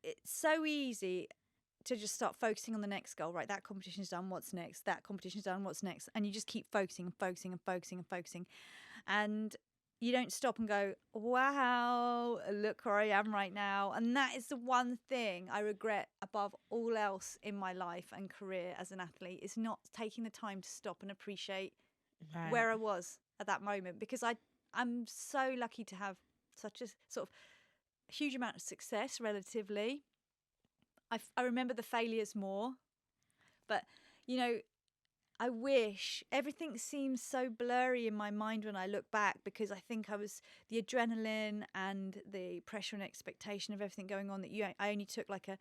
it's so easy to just start focusing on the next goal, right? That competition's done, what's next? That competition's done, what's next? And you just keep focusing and focusing and focusing and focusing. And you don't stop and go, wow, look where I am right now. And that is the one thing I regret above all else in my life and career as an athlete is not taking the time to stop and appreciate where I was at that moment. Because I'm so lucky to have such a sort of huge amount of success relatively. I remember the failures more, but you know, I wish everything seems so blurry in my mind when I look back because I think I was the adrenaline and the pressure and expectation of everything going on that I only took like a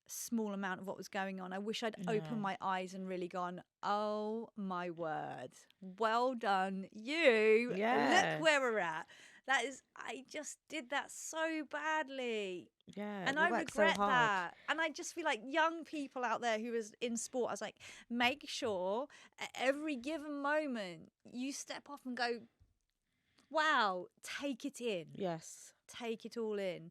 small amount of what was going on. I wish I'd opened my eyes and really gone, oh my word, well done you. yeah, Look where we're at. I just did that so badly. yeah. And We I work so regret hard. that. And I just feel like young people out there who is in sport, I was like, make sure at every given moment you step off and go, wow, take it in. Yes. Take it all in.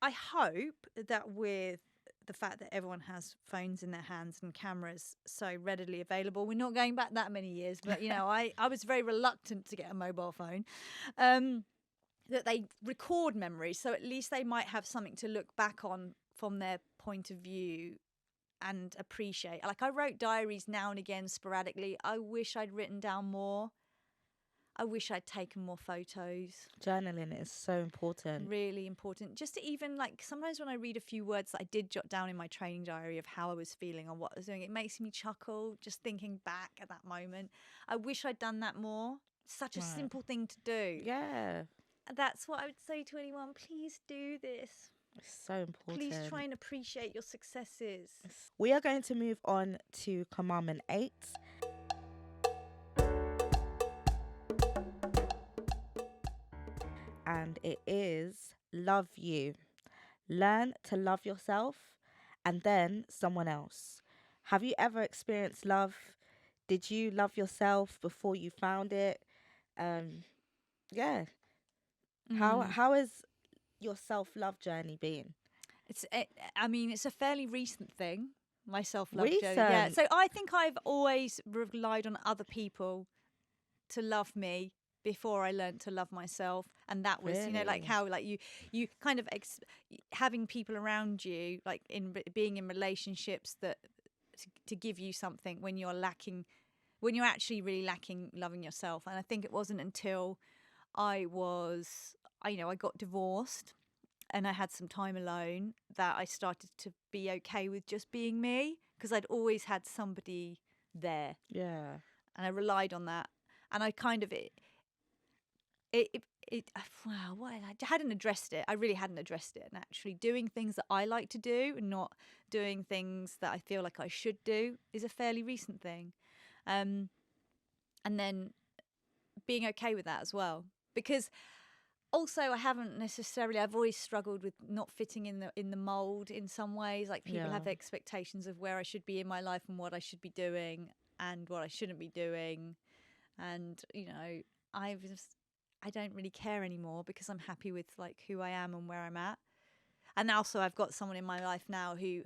I hope that with the fact that everyone has phones in their hands and cameras so readily available, we're not going back that many years, but you know, I was very reluctant to get a mobile phone. That they record memories, so at least they might have something to look back on from their point of view and appreciate. Like I wrote diaries now and again sporadically. I wish I'd written down more. I wish I'd taken more photos. Journaling is so important. Really important. Just to even like sometimes when I read a few words that I did jot down in my training diary of how I was feeling or what I was doing, it makes me chuckle just thinking back at that moment. I wish I'd done that more. Such a simple thing to do. Yeah. That's what I would say to anyone. Please do this. It's so important. Please try and appreciate your successes. We are going to move on to Commandment 8. And it is love you. Learn to love yourself and then someone else. Have you ever experienced love? Did you love yourself before you found it? Yeah. How has your self-love journey been? It's a fairly recent thing. My self-love journey. Recent. Yeah. So I think I've always relied on other people to love me before I learned to love myself, and that was you know like Really? how like you kind of having people around you like in being in relationships that to give you something when you're lacking, when you're actually really lacking loving yourself. And I think it wasn't until I got divorced and I had some time alone that I started to be okay with just being me, because I'd always had somebody there Yeah. and I relied on that. And I kind of wow, what I hadn't addressed it. I really hadn't addressed it, and actually doing things that I like to do and not doing things that I feel like I should do is a fairly recent thing. And then being okay with that as well, because also I've always struggled with not fitting in the mold in some ways. Like people have expectations of where I should be in my life and what I should be doing and what I shouldn't be doing. And, you know, I don't really care anymore because I'm happy with like who I am and where I'm at. And also I've got someone in my life now who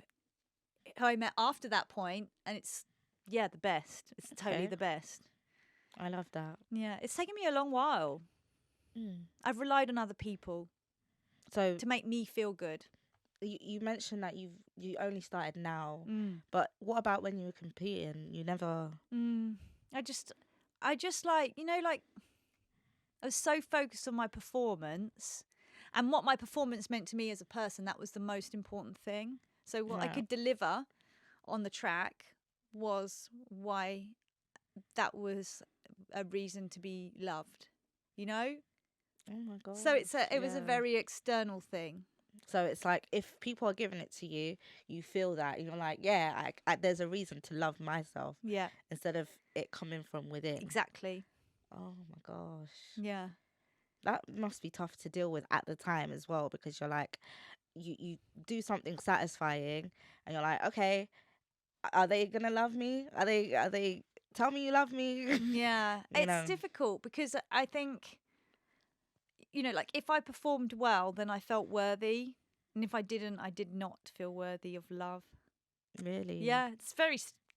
I met after that point, and it's the best. It's totally the best. I love that. Yeah, it's taken me a long while. I've relied on other people to make me feel good. You mentioned that you only started now, but what about when you were competing? You never. I just like, like I was so focused on my performance and what my performance meant to me as a person. That was the most important thing. So what I could deliver on the track was why that was a reason to be loved, Oh my God. So it was a very external thing. So it's like if people are giving it to you, you feel that you're like, yeah, there's a reason to love myself. Yeah. Instead of it coming from within. Exactly. Oh my gosh. Yeah. That must be tough to deal with at the time as well, because you're like, you do something satisfying and you're like, okay, are they gonna love me? Are they tell me you love me? Yeah. It's difficult because I think, like if I performed well, then I felt worthy. And if I didn't, I did not feel worthy of love. Really? Yeah.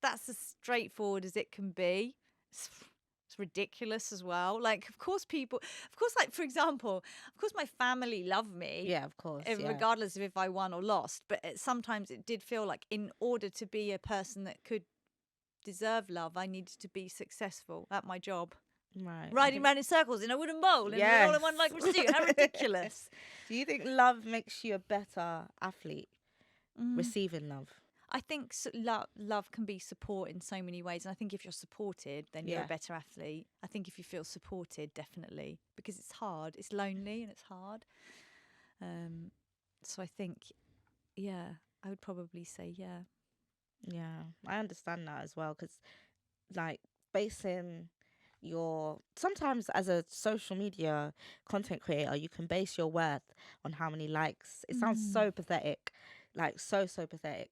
That's as straightforward as it can be. It's ridiculous as well. Like, like, for example, of course my family love me. Yeah, of course. Regardless of if I won or lost. But sometimes it did feel like in order to be a person that could deserve love, I needed to be successful at my job. Right. Riding around in circles in a wooden bowl and all in one like pursuit. How ridiculous. Do you think love makes you a better athlete? Receiving love? I think love can be support in so many ways. And I think if you're supported, then you're a better athlete. I think if you feel supported, definitely. Because it's hard. It's lonely and it's hard. So I think, I would probably say, yeah. Yeah, I understand that as well. Because, like, sometimes as a social media content creator, you can base your worth on how many likes. It sounds so pathetic, like so pathetic.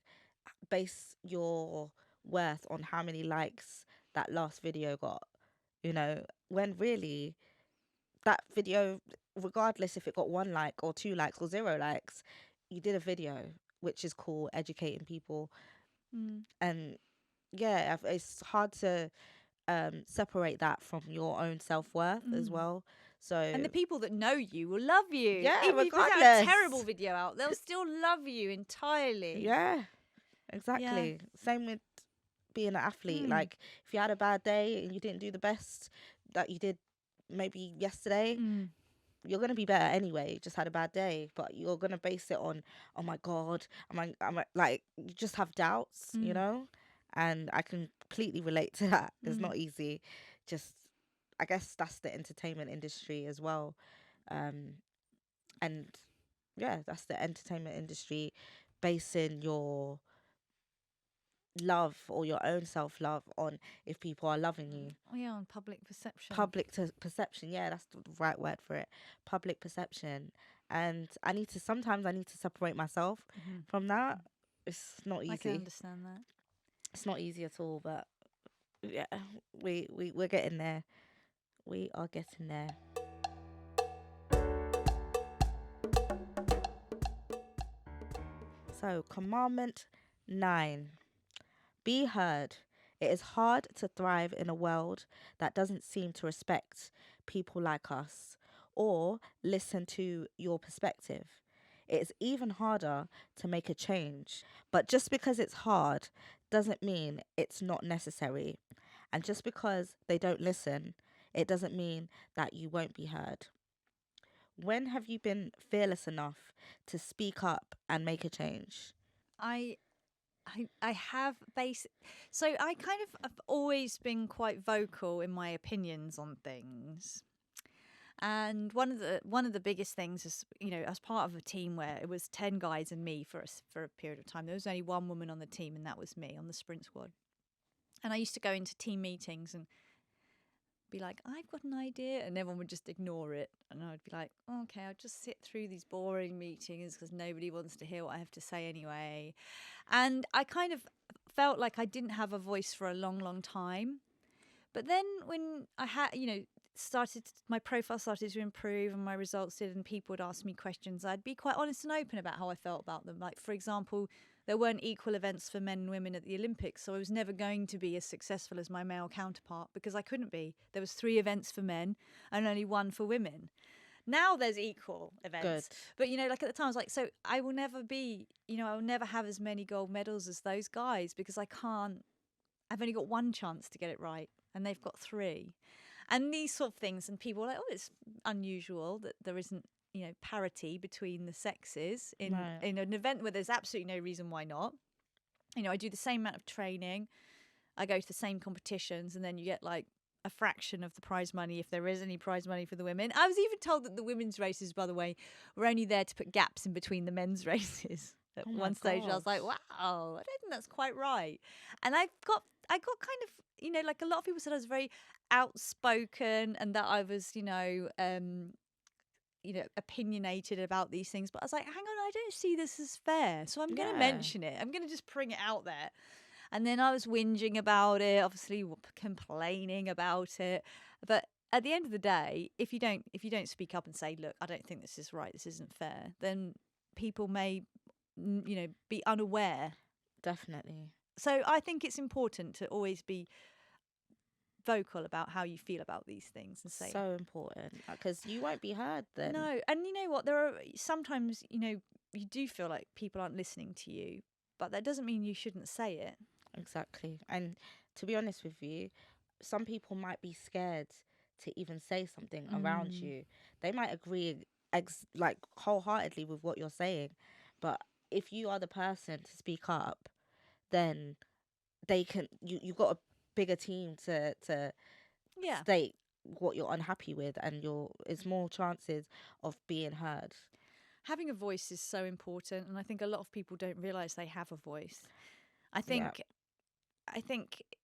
Base your worth on how many likes that last video got, when really that video, regardless if it got 1 like or 2 likes or 0 likes, you did a video which is cool, educating people. And it's hard to separate that from your own self-worth as well. So and the people that know you will love you. Yeah, even regardless. if you put a terrible video out, they'll still love you entirely. Yeah, exactly. Same with being an athlete. Like if you had a bad day and you didn't do the best that you did maybe yesterday, you're gonna be better anyway. You just had a bad day, but you're gonna base it on, oh my God, am I like, you just have doubts, and I can completely relate to that. It's not easy. Just, I guess that's the entertainment industry as well. And that's the entertainment industry, basing your love or your own self-love on if people are loving you. On public perception. Perception, that's the right word for it. Public perception. And sometimes I need to separate myself from that. It's not easy. I can understand that. It's not easy at all, but we're getting there. We are getting there. So, commandment 9. Be heard. It is hard to thrive in a world that doesn't seem to respect people like us or listen to your perspective. It is even harder to make a change. But just because it's hard doesn't mean it's not necessary. And just because they don't listen, it doesn't mean that you won't be heard. When have you been fearless enough to speak up and make a change? I have so I kind of have always been quite vocal in my opinions on things. And one of the biggest things is, as part of a team where it was 10 guys and me for a period of time, there was only one woman on the team, and that was me on the sprint squad. And I used to go into team meetings and be like, I've got an idea, and everyone would just ignore it. And I'd be like, okay, I'll just sit through these boring meetings because nobody wants to hear what I have to say anyway. And I kind of felt like I didn't have a voice for a long time. But then when I had, my profile started to improve and my results did, and people would ask me questions, I'd be quite honest and open about how I felt about them. Like, for example, there weren't equal events for men and women at the Olympics, so I was never going to be as successful as my male counterpart because I couldn't be. There was 3 events for men and only 1 for women. Now there's equal events. Good. But, like at the time I was like, so I will never be, I'll never have as many gold medals as those guys because I've only got 1 chance to get it right and they've got 3. And these sort of things, and people are like, oh, it's unusual that there isn't, parity between the sexes in an event where there's absolutely no reason why not. I do the same amount of training, I go to the same competitions, and then you get like a fraction of the prize money if there is any prize money for the women. I was even told that the women's races, by the way, were only there to put gaps in between the men's races. At one stage, I was like, wow, I don't think that's quite right. And I got kind of, like a lot of people said I was very outspoken and that I was, opinionated about these things. But I was like, hang on, I don't see this as fair. So I'm going to mention it. I'm going to just bring it out there. And then I was whinging about it, obviously complaining about it. But at the end of the day, if you don't speak up and say, look, I don't think this is right, this isn't fair, then people may, be unaware. Definitely. So I think it's important to always be vocal about how you feel about these things and say. So important, because you won't be heard then. No, and you know what? There are sometimes, you do feel like people aren't listening to you, but that doesn't mean you shouldn't say it. Exactly. And to be honest with you, some people might be scared to even say something around you. They might agree like wholeheartedly with what you're saying, but if you are the person to speak up, then they can you've got a bigger team to state what you're unhappy with, and it's more chances of being heard. Having a voice is so important, and I think a lot of people don't realize they have a voice. I think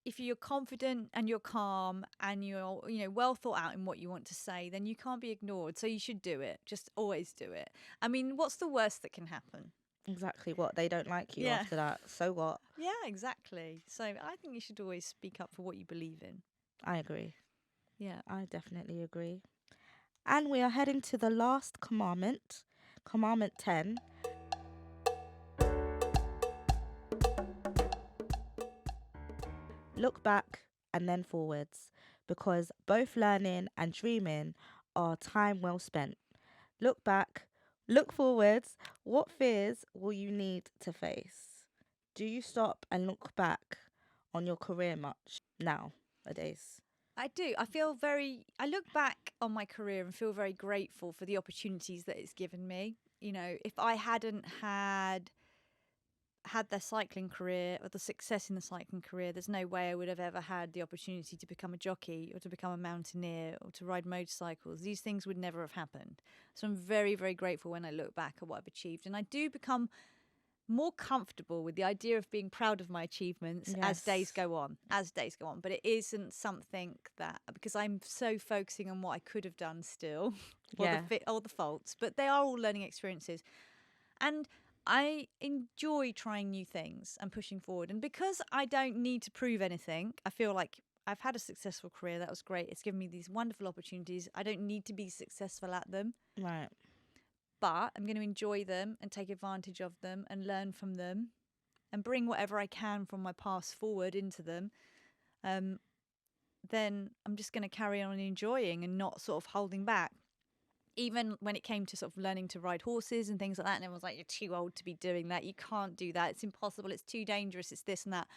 if you're confident and you're calm and you're well thought out in what you want to say, then you can't be ignored. So you should do it. Just always do it. I mean, what's the worst that can happen? Exactly. What, they don't like you after that? So what? Yeah, exactly. So I think you should always speak up for what you believe in. I agree. Yeah, I definitely agree. And we are heading to the last commandment, Commandment 10. Look back and then forwards, because both learning and dreaming are time well spent. Look back, look forwards. What fears will you need to face? Do you stop and look back on your career much nowadays? I do. I look back on my career and feel very grateful for the opportunities that it's given me. If I hadn't had the cycling career or the success in the cycling career, there's no way I would have ever had the opportunity to become a jockey or to become a mountaineer or to ride motorcycles. These things would never have happened. So I'm very, very grateful when I look back at what I've achieved. And I do become more comfortable with the idea of being proud of my achievements as days go on. But it isn't something that, because I'm so focusing on what I could have done still, or the faults, but they are all learning experiences. And I enjoy trying new things and pushing forward. And because I don't need to prove anything, I feel like I've had a successful career. That was great. It's given me these wonderful opportunities. I don't need to be successful at them. Right. But I'm going to enjoy them and take advantage of them and learn from them and bring whatever I can from my past forward into them. Then I'm just going to carry on enjoying and not sort of holding back. Even when it came to sort of learning to ride horses and things like that, and everyone's like, you're too old to be doing that. You can't do that. It's impossible. It's too dangerous. It's this and that.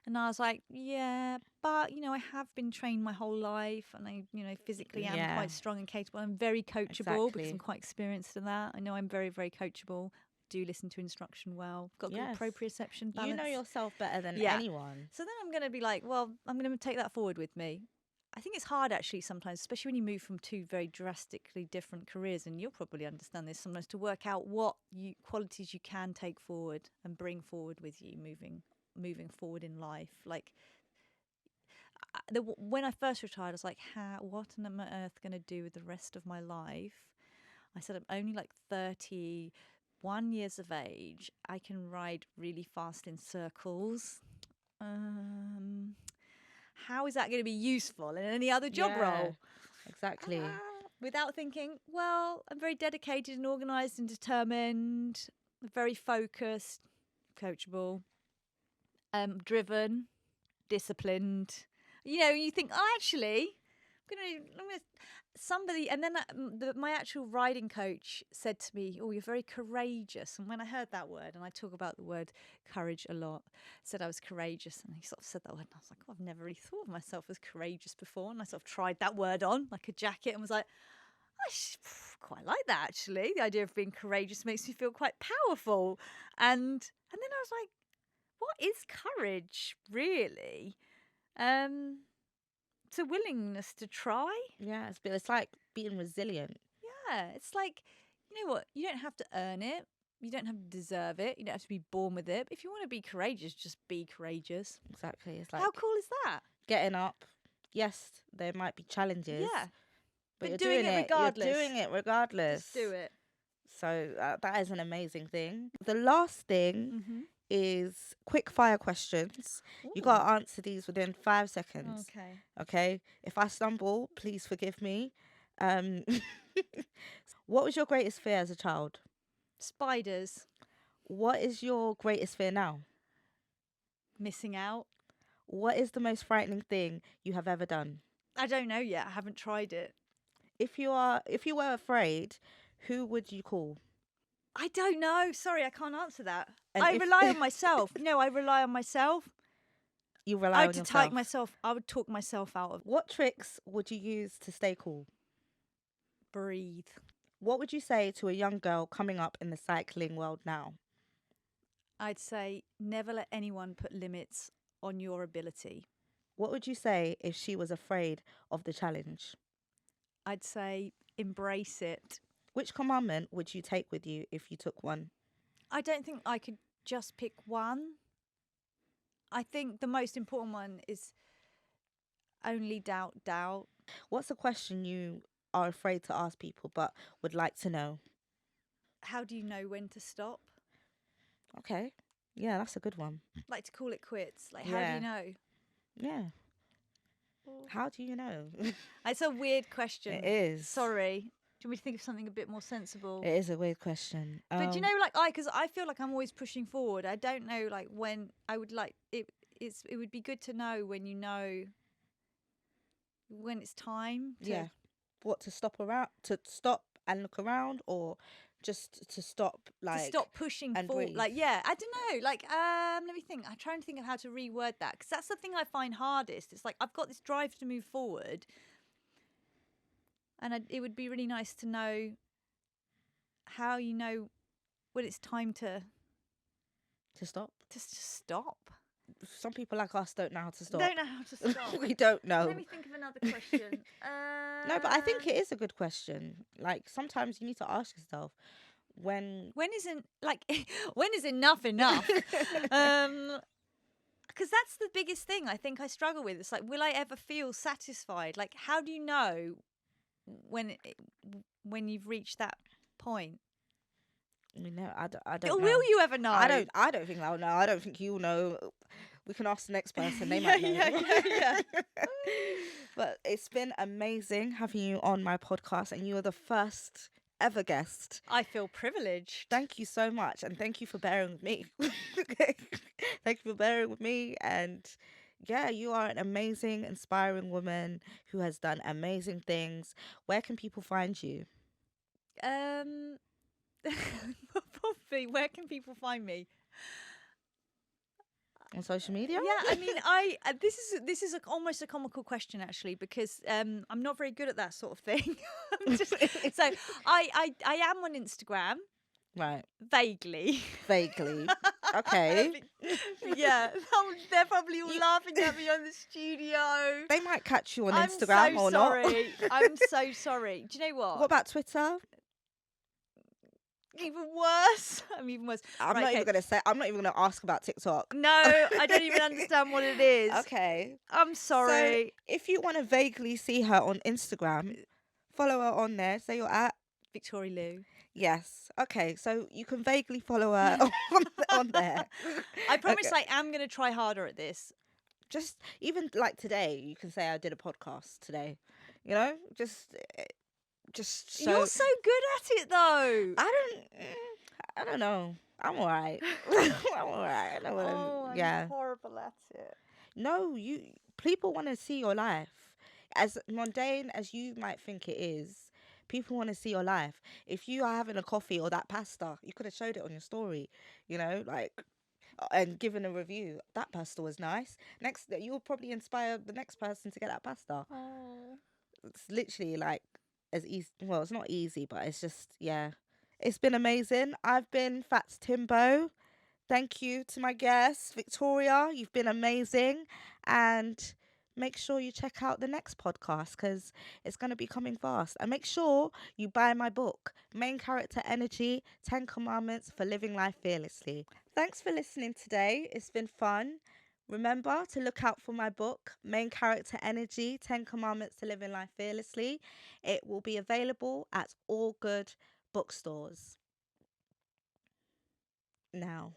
And I was like, yeah, but, I have been trained my whole life and I, physically am quite strong and capable. I'm very coachable because I'm quite experienced in that. I know I'm very, very coachable. Do listen to instruction well. Got good proprioception balance. You know yourself better than anyone. So then I'm going to be like, well, I'm going to take that forward with me. I think it's hard actually sometimes, especially when you move from 2 very drastically different careers, and you'll probably understand this sometimes, to work out what qualities you can take forward and bring forward with you moving forward in life. Like when I first retired, I was like, what am I on earth going to do with the rest of my life? I said, I'm only like 31 years of age. I can ride really fast in circles. How is that going to be useful in any other job role? Exactly. Without thinking, well, I'm very dedicated and organised and determined, very focused, coachable, driven, disciplined. You think, oh, actually, I'm gonna somebody, and then my actual riding coach said to me, "Oh, you're very courageous." And when I heard that word, and I talk about the word courage a lot, said I was courageous, and he sort of said that word, and I was like, "Oh, I've never really thought of myself as courageous before." And I sort of tried that word on like a jacket, and was like, I quite like that actually. The idea of being courageous makes me feel quite powerful, and then I was like, what is courage really? It's a willingness to try. Yeah, it's like being resilient. Yeah, it's like, you know what? You don't have to earn it. You don't have to deserve it. You don't have to be born with it. But if you want to be courageous, just be courageous. Exactly. It's like, how cool is that? Getting up. Yes, there might be challenges. Yeah, but you're doing it regardless. You're doing it regardless. Just do it. So that is an amazing thing. The last thing is quick fire questions. Ooh. You got to answer these within 5 seconds. Okay. If I stumble, please forgive me. What was your greatest fear as a child? Spiders. What is your greatest fear now? Missing out. What is the most frightening thing you have ever done? I don't know yet. I haven't tried it. If you were afraid, who would you call? I don't know. Sorry, I can't answer that. I rely on myself. No, I rely on myself. You rely on yourself? I would talk myself out of. What tricks would you use to stay cool? Breathe. What would you say to a young girl coming up in the cycling world now? I'd say never let anyone put limits on your ability. What would you say if she was afraid of the challenge? I'd say embrace it. Which commandment would you take with you if you took one? I don't think I could just pick one. I think the most important one is only doubt. What's a question you are afraid to ask people but would like to know? How do you know when to stop? Okay. Yeah, that's a good one. Like to call it quits. Like, how do you know? Yeah. How do you know? It's a weird question. It is. Sorry. Do you want me to think of something a bit more sensible? It is a weird question. But do you know, because I feel like I'm always pushing forward. I don't know, when I would it would be good to know when you know when it's time to... Yeah. What, to stop and look around, or just to stop, to stop pushing forward? Breathe. I don't know. Let me think. I'm trying to think of how to reword that, because that's the thing I find hardest. It's like I've got this drive to move forward, and it would be really nice to know how you know when it's time to stop. Just stop. Some people like us don't know how to stop. Don't know how to stop. We don't know. Let me think of another question. No, but I think it is a good question. Like, sometimes you need to ask yourself when is enough enough? Because that's the biggest thing I think I struggle with. It's like, will I ever feel satisfied? Like, how do you know when you've reached that point? I don't know. Will you ever know? I don't think I'll know. I don't think you'll know. We can ask the next person. They might know. Yeah. But it's been amazing having you on my podcast, and you are the first ever guest. I feel privileged. Thank you so much, and thank you for bearing with me. Thank you for bearing with me, and yeah, you are an amazing, inspiring woman who has done amazing things. Where can people find you? Probably, where can people find me? On social media? Yeah, I mean, this is almost a comical question actually, because I'm not very good at that sort of thing. So I am on Instagram. Right. Vaguely. Okay. Yeah, they're probably all laughing at me on the studio. They might catch you on Instagram or not. I'm so sorry. Do you know what? What about Twitter? Even worse. I'm even worse. I'm not even going to ask about TikTok. No, I don't even understand what it is. Okay. I'm sorry. So if you want to vaguely see her on Instagram, follow her on there. Say you're at Victoria Lou. Yes. Okay. So you can vaguely follow her on there. I promise I am going to try harder at this. Just even like today, you can say I did a podcast today. You know, just You're so so good at it, though. I don't know. I'm alright. I'm alright. I don't wanna, Oh, I'm yeah. horrible at it. No, people want to see your life. As mundane as you might think it is, people want to see your life. If you are having a coffee or that pasta, you could have showed it on your story, like and given a review. That pasta was nice. Next, you'll probably inspire the next person to get that pasta. Oh. It's literally like as easy. Well, it's not easy, but it's just, yeah. It's been amazing. I've been Fats Timbo. Thank you to my guest, Victoria. You've been amazing. And make sure you check out the next podcast because it's going to be coming fast. And make sure you buy my book, Main Character Energy 10 Commandments for Living Life Fearlessly. Thanks for listening today. It's been fun. Remember to look out for my book, Main Character Energy 10 Commandments to Living Life Fearlessly. It will be available at all good bookstores. Now,